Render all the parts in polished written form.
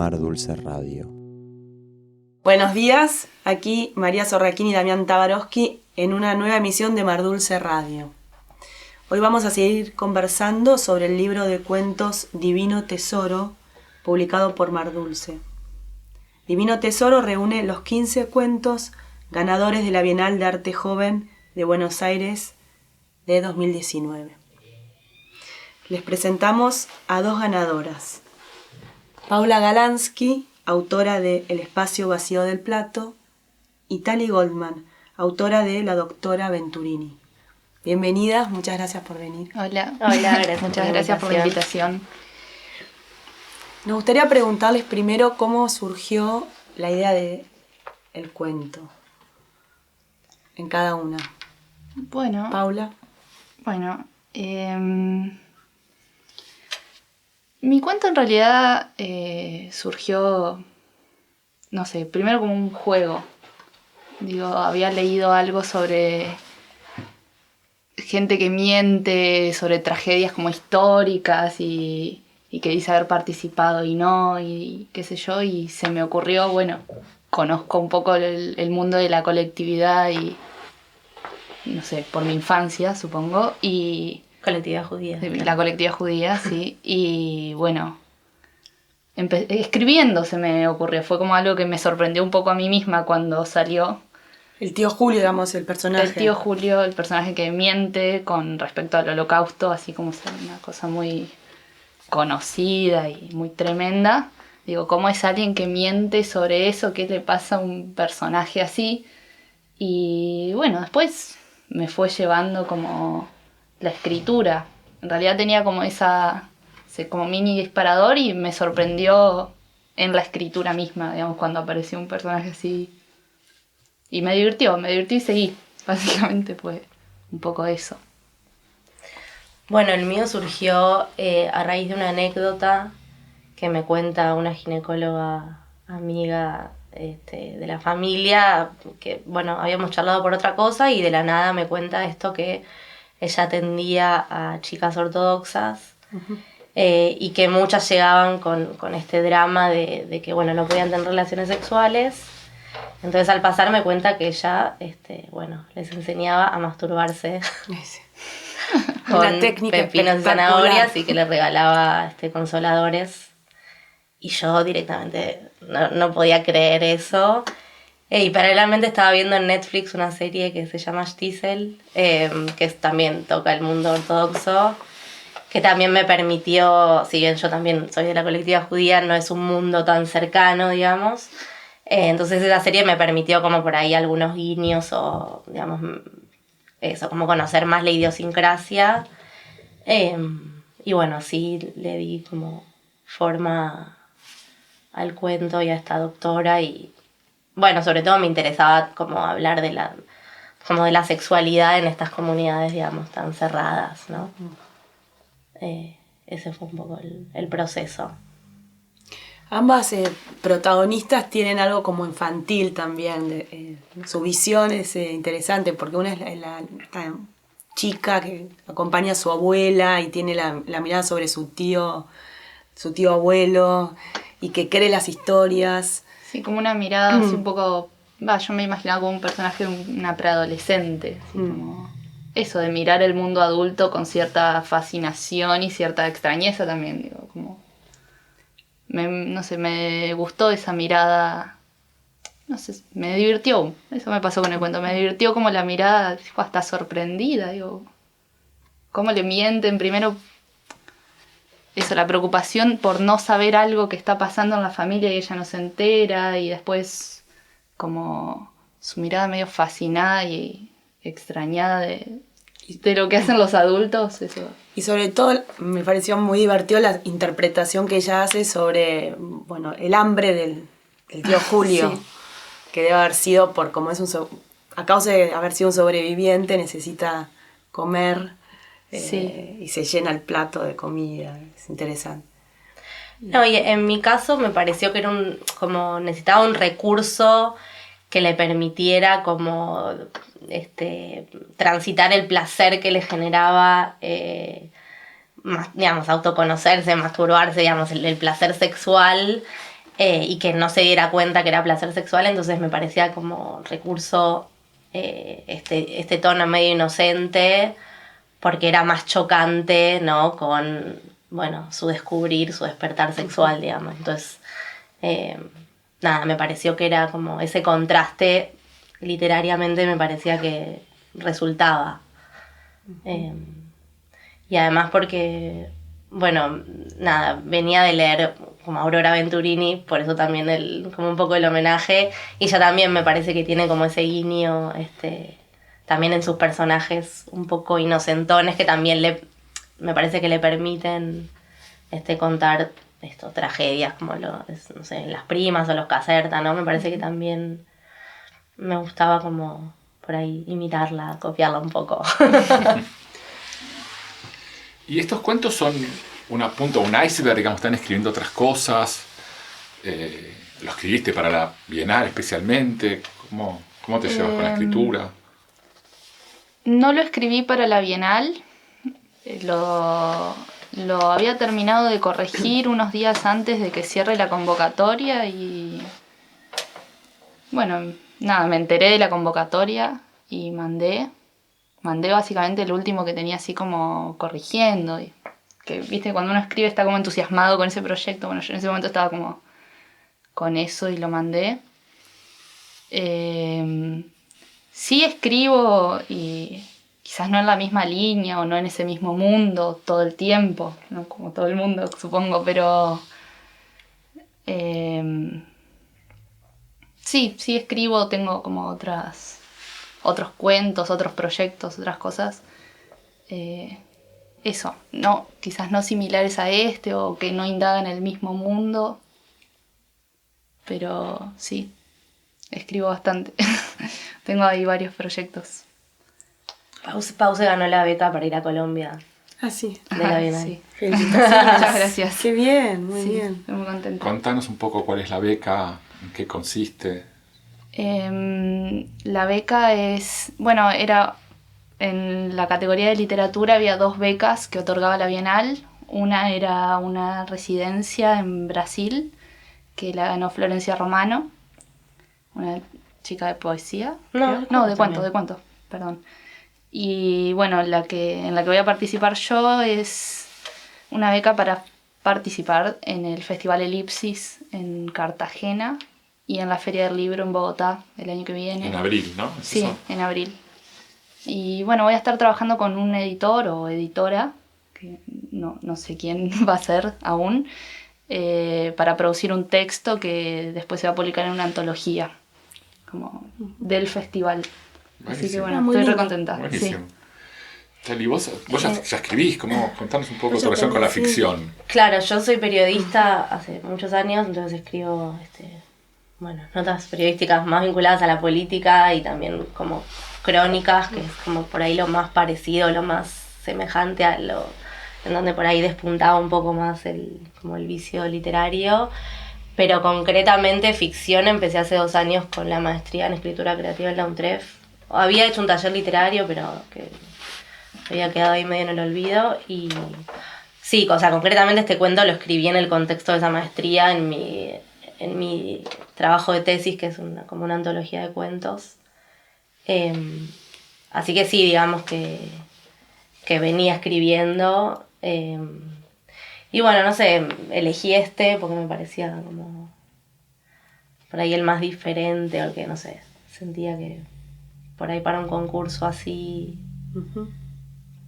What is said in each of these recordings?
Mar Dulce Radio. Buenos días, aquí María Sorraquín y Damián Tabarovsky en una nueva emisión de Mar Dulce Radio. Hoy vamos a seguir conversando sobre el libro de cuentos Divino Tesoro, publicado por Mar Dulce. Divino Tesoro reúne los 15 cuentos ganadores de la Bienal de Arte Joven de Buenos Aires de 2019. Les presentamos a dos ganadoras. Paula Galansky, autora de El espacio vacío del plato, y Tali Goldman, autora de La doctora Venturini. Bienvenidas, muchas gracias por venir. Hola, gracias. Muchas gracias por la invitación. Nos gustaría preguntarles primero cómo surgió la idea de el cuento en cada una. Bueno, Paula. Mi cuento en realidad surgió, no sé, primero como un juego. Había leído algo sobre gente que miente, sobre tragedias como históricas y que dice haber participado y no, y qué sé yo, y se me ocurrió, conozco un poco el mundo de la colectividad y, no sé, por mi infancia, supongo, y... Colectividad judía. La colectividad judía, sí, y escribiendo se me ocurrió, fue como algo que me sorprendió un poco a mí misma cuando salió. El tío Julio, digamos, el personaje. El tío Julio, el personaje que miente con respecto al Holocausto, así como es una cosa muy conocida y muy tremenda. ¿Cómo es alguien que miente sobre eso? ¿Qué le pasa a un personaje así? Y después me fue llevando como la escritura. En realidad tenía como como mini disparador y me sorprendió en la escritura misma, cuando apareció un personaje así. Y me divirtió y seguí. Básicamente fue un poco eso. Bueno, el mío surgió a raíz de una anécdota que me cuenta una ginecóloga amiga de la familia, que habíamos charlado por otra cosa y de la nada me cuenta esto que ella atendía a chicas ortodoxas. Uh-huh. Y que muchas llegaban con este drama de que no podían tener relaciones sexuales. Entonces al pasar me cuenta que ella les enseñaba a masturbarse con una técnica pepinos y zanahorias y que les regalaba consoladores. Y yo directamente no podía creer eso. Y paralelamente estaba viendo en Netflix una serie que se llama Shtisel, que también toca el mundo ortodoxo, que también me permitió, si bien yo también soy de la colectividad judía, no es un mundo tan cercano, digamos. Entonces esa serie me permitió como por ahí algunos guiños o, digamos, eso, como conocer más la idiosincrasia. Y así le di como forma al cuento y a esta doctora y, sobre todo me interesaba como hablar de la sexualidad en estas comunidades, digamos, tan cerradas, ¿no? Ese fue un poco el proceso. Ambas protagonistas tienen algo como infantil también. Su visión es interesante porque una es esta chica que acompaña a su abuela y tiene la mirada sobre su tío abuelo y que cree las historias. Sí, como una mirada así un poco... yo me imaginaba como un personaje de una preadolescente, así como... Eso de mirar el mundo adulto con cierta fascinación y cierta extrañeza también, como... me gustó esa mirada, me divirtió, eso me pasó con el cuento, me divirtió como la mirada, hasta sorprendida, cómo le mienten, primero, eso, la preocupación por no saber algo que está pasando en la familia y ella no se entera, y después como su mirada medio fascinada y extrañada de lo que hacen los adultos, eso. Y sobre todo me pareció muy divertido la interpretación que ella hace sobre el hambre del tío Julio, sí. Que debe haber sido a causa de haber sido un sobreviviente, necesita comer, sí. Y se llena el plato de comida, es interesante. No, y en mi caso me pareció que era necesitaba un recurso que le permitiera como transitar el placer que le generaba, digamos, autoconocerse, masturbarse, digamos, el placer sexual, y que no se diera cuenta que era placer sexual, entonces me parecía como recurso este tono medio inocente, porque era más chocante, ¿no? Con, bueno, su descubrir, su despertar sexual, digamos. Entonces, nada, me pareció que era como ese contraste, literariamente me parecía que resultaba. Y además porque, bueno, nada, venía de leer como Aurora Venturini, por eso también como un poco el homenaje, y ella también me parece que tiene como ese guiño, también en sus personajes un poco inocentones, que también me parece que le permiten contar tragedias como no sé, Las Primas o Los Caserta, ¿no? Me parece que también me gustaba como por ahí imitarla, copiarla un poco. Y estos cuentos son una punta, un iceberg, digamos, están escribiendo otras cosas. ¿Lo escribiste para la Bienal especialmente? ¿Cómo te llevas con la escritura? No lo escribí para la Bienal. Lo había terminado de corregir unos días antes de que cierre la convocatoria y... Bueno, nada, me enteré de la convocatoria y mandé básicamente el último que tenía así como corrigiendo. Y que, viste, cuando uno escribe está como entusiasmado con ese proyecto. Bueno, yo en ese momento estaba como con eso y lo mandé. Sí escribo y quizás no en la misma línea o no en ese mismo mundo todo el tiempo, ¿no? Como todo el mundo, supongo, pero... sí escribo, tengo como otros cuentos, otros proyectos, otras cosas. Eso, no, quizás no similares a este o que no indagan el mismo mundo, pero sí, escribo bastante. Tengo ahí varios proyectos. Pause ganó la beca para ir a Colombia. Ah, sí. De la Bienal. Sí. Felicitaciones. Muchas gracias. Qué bien, muy Sí, bien. estoy muy contenta. Contanos un poco cuál es la beca, en qué consiste. La beca es... Bueno, era... En la categoría de literatura había 2 becas que otorgaba la Bienal. Una era una residencia en Brasil, que la ganó Florencia Romano, una chica de poesía. No, de cuento, perdón. Y bueno, en la que voy a participar yo es una beca para participar en el Festival Elipsis en Cartagena y en la Feria del Libro en Bogotá el año que viene. En abril, ¿no? Sí, en abril. Y bueno, voy a estar trabajando con un editor o editora, que no sé quién va a ser aún, para producir un texto que después se va a publicar en una antología como del festival. Buenísimo. Así que bueno, Muy estoy lindo. re contenta. Buenísimo. Tali, vos ya escribís, contanos un poco Vos tu ya relación con la tenés, sí. ficción. Claro, yo soy periodista hace muchos años, entonces escribo notas periodísticas más vinculadas a la política y también como crónicas, que es como por ahí lo más parecido, lo más semejante a lo en donde por ahí despuntaba un poco más como el vicio literario. Pero concretamente ficción empecé hace 2 años con la maestría en escritura creativa en la UNTREF. Había hecho un taller literario, pero que había quedado ahí medio en el olvido. Y sí, o sea, concretamente este cuento lo escribí en el contexto de esa maestría, en mi trabajo de tesis, que es como una antología de cuentos. Así que sí, digamos que venía escribiendo. Y bueno, no sé, elegí porque me parecía como por ahí el más diferente, o el que, no sé, sentía que por ahí para un concurso así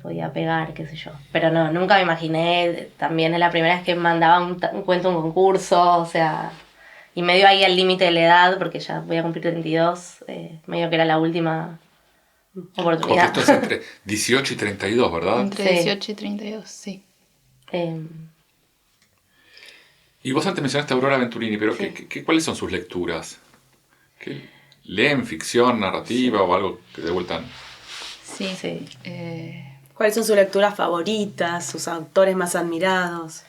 podía pegar, qué sé yo. Pero no, nunca me imaginé, también es la primera vez que mandaba un cuento a un concurso, o sea, y medio ahí al límite de la edad, porque ya voy a cumplir 32, medio que era la última oportunidad. Porque esto es entre 18 y 32, ¿verdad? Entre Sí. 18 y 32, sí. Y vos antes mencionaste a Aurora Venturini, pero Sí. ¿cuáles son sus lecturas? ¿Leen ficción, narrativa o algo que de vuelta? Sí. Sí. ¿Cuáles son sus lecturas favoritas, sus autores más admirados?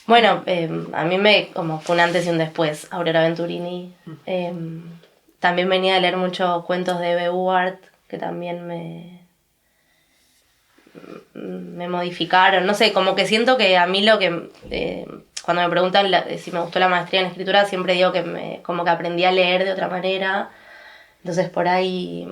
Bueno, a mí como fue un antes y un después, Aurora Venturini. También venía a leer muchos cuentos de Eve Uward, que también me modificaron. No sé, como que siento que a mí cuando me preguntan si me gustó la maestría en escritura, siempre digo que como que aprendí a leer de otra manera. Entonces por ahí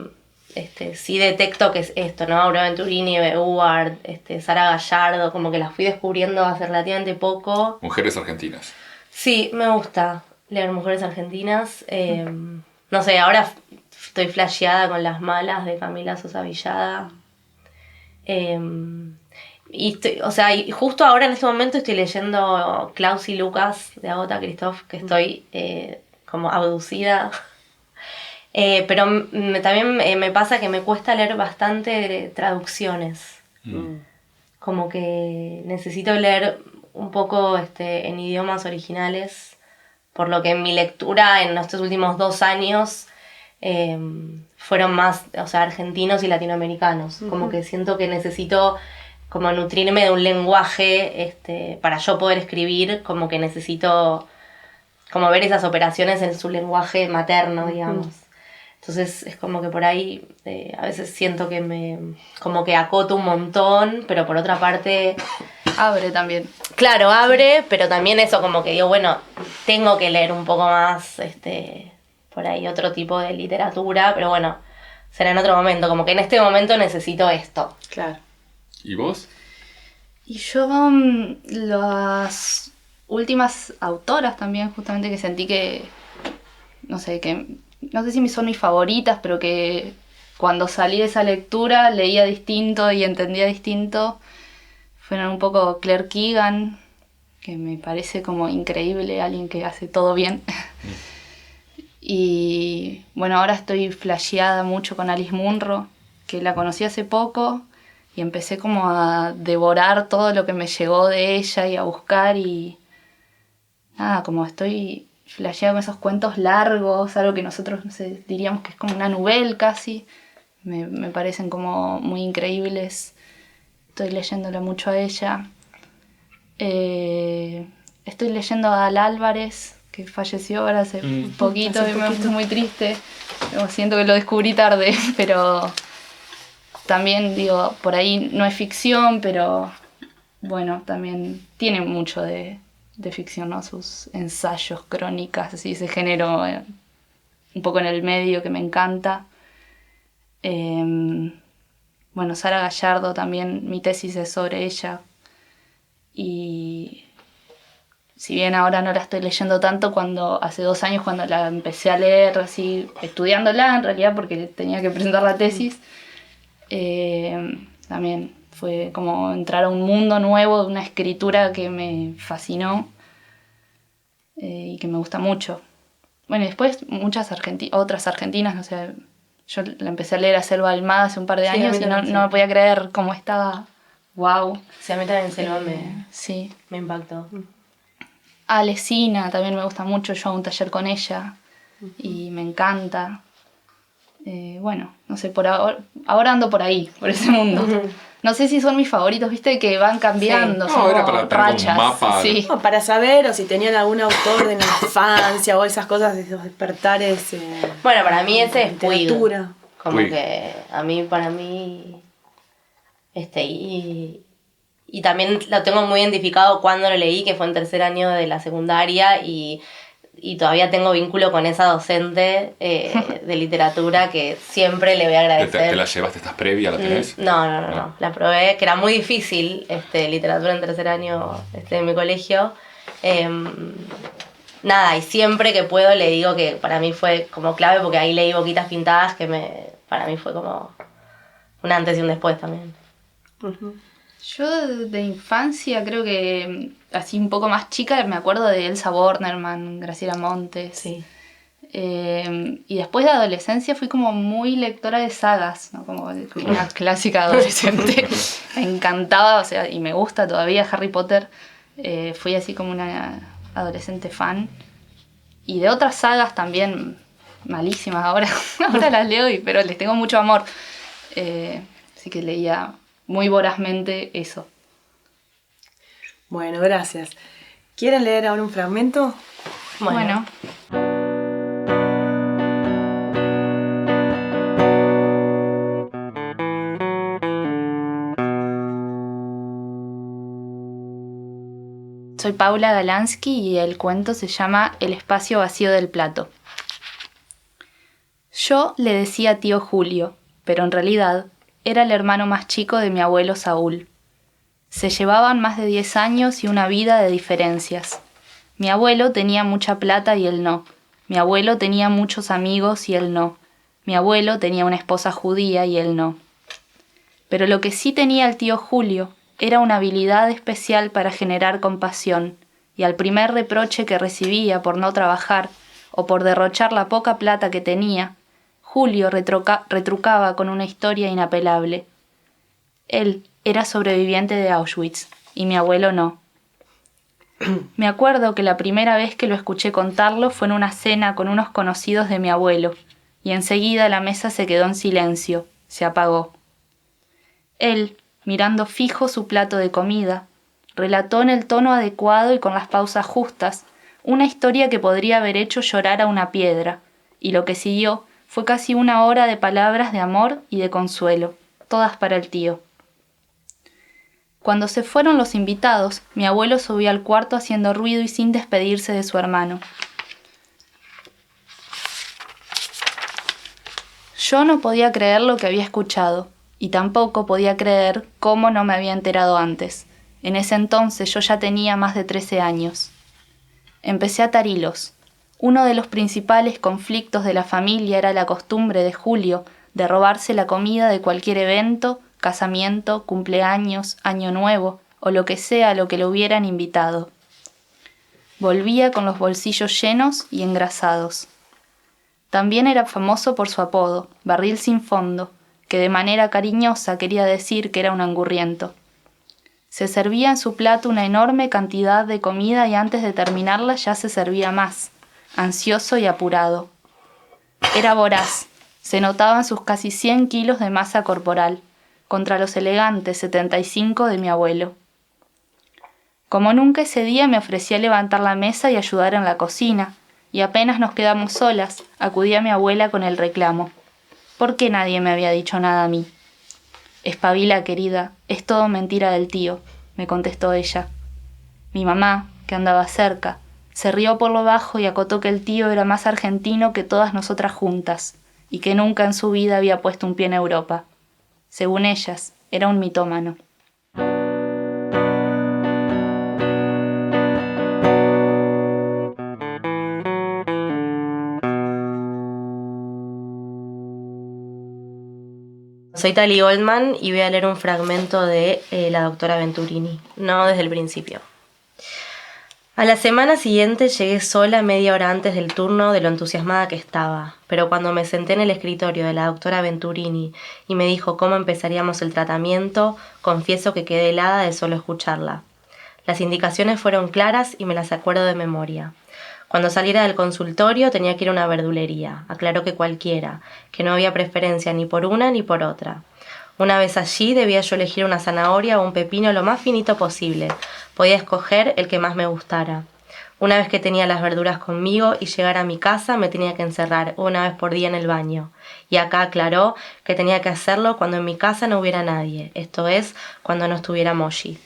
sí detecto que es esto, ¿no? Aurora Venturini, Eve Uward, Sara Gallardo, como que las fui descubriendo hace relativamente poco. Mujeres argentinas. Sí, me gusta leer mujeres argentinas. No sé, ahora estoy flasheada con Las Malas de Camila Sosa Villada. Y justo ahora en este momento estoy leyendo Klaus y Lucas de Agatha Christoph, que estoy como abducida. Pero también me pasa que me cuesta leer bastante traducciones. Como que necesito leer un poco en idiomas originales, por lo que en mi lectura en estos últimos 2 años fueron más, o sea, argentinos y latinoamericanos. Como que siento que necesito como nutrirme de un lenguaje para yo poder escribir, como que necesito como ver esas operaciones en su lenguaje materno, digamos. Entonces es como que por ahí a veces siento que como que acoto un montón, pero por otra parte... Abre también. Claro, abre, pero también eso como que digo, bueno, tengo que leer un poco más, por ahí otro tipo de literatura, pero bueno, será en otro momento, como que en este momento necesito esto. Claro. ¿Y vos? Y yo, las últimas autoras también, justamente que sentí que, no sé si son mis favoritas, pero que cuando salí de esa lectura leía distinto y entendía distinto, fueron un poco Claire Keegan, que me parece como increíble, alguien que hace todo bien. Y bueno, ahora estoy flasheada mucho con Alice Munro, que la conocí hace poco y empecé como a devorar todo lo que me llegó de ella y a buscar y nada, como estoy flasheada con esos cuentos largos, algo que nosotros, no sé, diríamos que es como una novela casi, me parecen como muy increíbles. Estoy leyéndola mucho a ella. Estoy leyendo a Al Álvarez, que falleció ahora hace poquito y me puse muy triste. Siento que lo descubrí tarde, pero también digo, por ahí no es ficción, pero bueno, también tiene mucho de ficción, ¿no? Sus ensayos, crónicas, así, ese género un poco en el medio que me encanta. Bueno, Sara Gallardo también, mi tesis es sobre ella. Y si bien ahora no la estoy leyendo tanto, hace 2 años cuando la empecé a leer, así, estudiándola en realidad porque tenía que presentar la tesis, también fue como entrar a un mundo nuevo, de una escritura que me fascinó y que me gusta mucho. Bueno, y después muchas otras argentinas, no sé, yo la empecé a leer a Selva Almada hace un par de años y no me podía creer cómo estaba. Wow. Sí, a mí también Selva sí. me impactó. Alesina también me gusta mucho, yo hago un taller con ella y me encanta. Bueno, no sé, por ahora ando por ahí, por ese mundo. No sé si son mis favoritos, viste, que van cambiando, Sí. son No, era como para tener rachas. un mapa. Sí. No, para saber o si tenían algún autor de la infancia o esas cosas, esos despertares. Bueno, para mí ese es Puig. literatura. Como Puig. que para mí, y también lo tengo muy identificado cuando lo leí, que fue en 3er año de la secundaria y todavía tengo vínculo con esa docente de literatura que siempre le voy a agradecer. ¿Te la llevaste? ¿Estás previa? ¿La tenés? No. La probé, que era muy difícil, literatura en 3er año de mi colegio. Nada, y siempre que puedo le digo que para mí fue como clave porque ahí leí Boquitas Pintadas, que para mí fue como un antes y un después también. Yo de infancia creo que así un poco más chica me acuerdo de Elsa Bornerman, Graciela Montes. Sí. Y después de adolescencia fui como muy lectora de sagas, ¿no? Como una clásica adolescente. Me encantaba, o sea, y me gusta todavía Harry Potter. Fui así como una adolescente fan. Y de otras sagas también malísimas ahora las leo, pero les tengo mucho amor. Así que leía muy vorazmente eso. Bueno, gracias. ¿Quieren leer ahora un fragmento? Bueno. Soy Paula Galansky y el cuento se llama El espacio vacío del plato. Yo le decía tío Julio, pero en realidad era el hermano más chico de mi abuelo Saúl. Se llevaban más de 10 años y una vida de diferencias. Mi abuelo tenía mucha plata y él no. Mi abuelo tenía muchos amigos y él no. Mi abuelo tenía una esposa judía y él no. Pero lo que sí tenía el tío Julio era una habilidad especial para generar compasión, y al primer reproche que recibía por no trabajar o por derrochar la poca plata que tenía, Julio retrucaba con una historia inapelable. Él era sobreviviente de Auschwitz, y mi abuelo no. Me acuerdo que la primera vez que lo escuché contarlo fue en una cena con unos conocidos de mi abuelo, y enseguida la mesa se quedó en silencio, se apagó. Él, mirando fijo su plato de comida, relató en el tono adecuado y con las pausas justas una historia que podría haber hecho llorar a una piedra, y lo que siguió fue casi una hora de palabras de amor y de consuelo, todas para el tío. Cuando se fueron los invitados, mi abuelo subió al cuarto haciendo ruido y sin despedirse de su hermano. Yo no podía creer lo que había escuchado, y tampoco podía creer cómo no me había enterado antes. En ese entonces yo ya tenía más de 13 años. Empecé a atar hilos. Uno de los principales conflictos de la familia era la costumbre de Julio de robarse la comida de cualquier evento, casamiento, cumpleaños, año nuevo o lo que sea a lo que lo hubieran invitado. Volvía con los bolsillos llenos y engrasados. También era famoso por su apodo, Barril sin fondo, que de manera cariñosa quería decir que era un angurriento. Se servía en su plato una enorme cantidad de comida y antes de terminarla ya se servía más, ansioso y apurado. Era voraz, se notaban sus casi 100 kilos de masa corporal, contra los elegantes 75 de mi abuelo. Como nunca ese día me ofrecí a levantar la mesa y ayudar en la cocina, y apenas nos quedamos solas, acudí a mi abuela con el reclamo. ¿Por qué nadie me había dicho nada a mí? Espabila, querida, es todo mentira del tío, me contestó ella. Mi mamá, que andaba cerca, se rió por lo bajo y acotó que el tío era más argentino que todas nosotras juntas, y que nunca en su vida había puesto un pie en Europa. Según ellas, era un mitómano. Soy Tali Goldman y voy a leer un fragmento de La doctora Venturini, no desde el principio. A la semana siguiente llegué sola media hora antes del turno de lo entusiasmada que estaba, pero cuando me senté en el escritorio de la doctora Venturini y me dijo cómo empezaríamos el tratamiento, confieso que quedé helada de solo escucharla. Las indicaciones fueron claras y me las acuerdo de memoria. Cuando saliera del consultorio tenía que ir a una verdulería, aclaró que cualquiera, que no había preferencia ni por una ni por otra. Una vez allí debía yo elegir una zanahoria o un pepino lo más finito posible. Podía escoger el que más me gustara. Una vez que tenía las verduras conmigo y llegara a mi casa me tenía que encerrar una vez por día en el baño. Y acá aclaró que tenía que hacerlo cuando en mi casa no hubiera nadie, esto es, cuando no estuviera Moshi.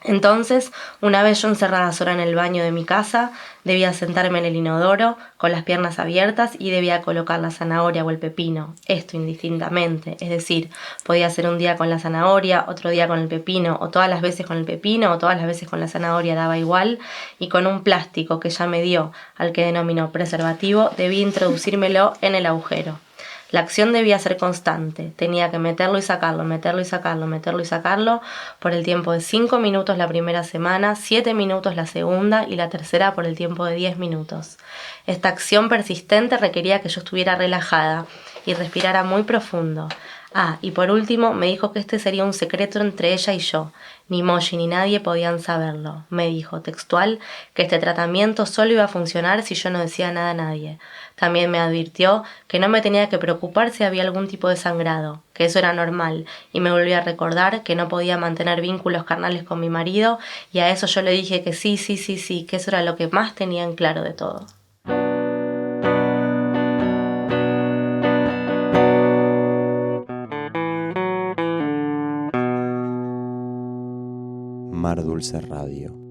Entonces, una vez yo encerrada sola en el baño de mi casa, debía sentarme en el inodoro, con las piernas abiertas y debía colocar la zanahoria o el pepino, esto indistintamente, es decir, podía ser un día con la zanahoria, otro día con el pepino, o todas las veces con el pepino, o todas las veces con la zanahoria, daba igual, y con un plástico que ya me dio, al que denominó preservativo, debía introducírmelo en el agujero. La acción debía ser constante, tenía que meterlo y sacarlo, meterlo y sacarlo, meterlo y sacarlo por el tiempo de 5 minutos la primera semana, 7 minutos la segunda y la tercera por el tiempo de 10 minutos. Esta acción persistente requería que yo estuviera relajada y respirara muy profundo. Y por último me dijo que este sería un secreto entre ella y yo. Ni Moshi ni nadie podían saberlo. Me dijo, textual, que este tratamiento solo iba a funcionar si yo no decía nada a nadie. También me advirtió que no me tenía que preocupar si había algún tipo de sangrado, que eso era normal, y me volvió a recordar que no podía mantener vínculos carnales con mi marido, y a eso yo le dije que sí, que eso era lo que más tenía en claro de todo. Mar Dulce Radio.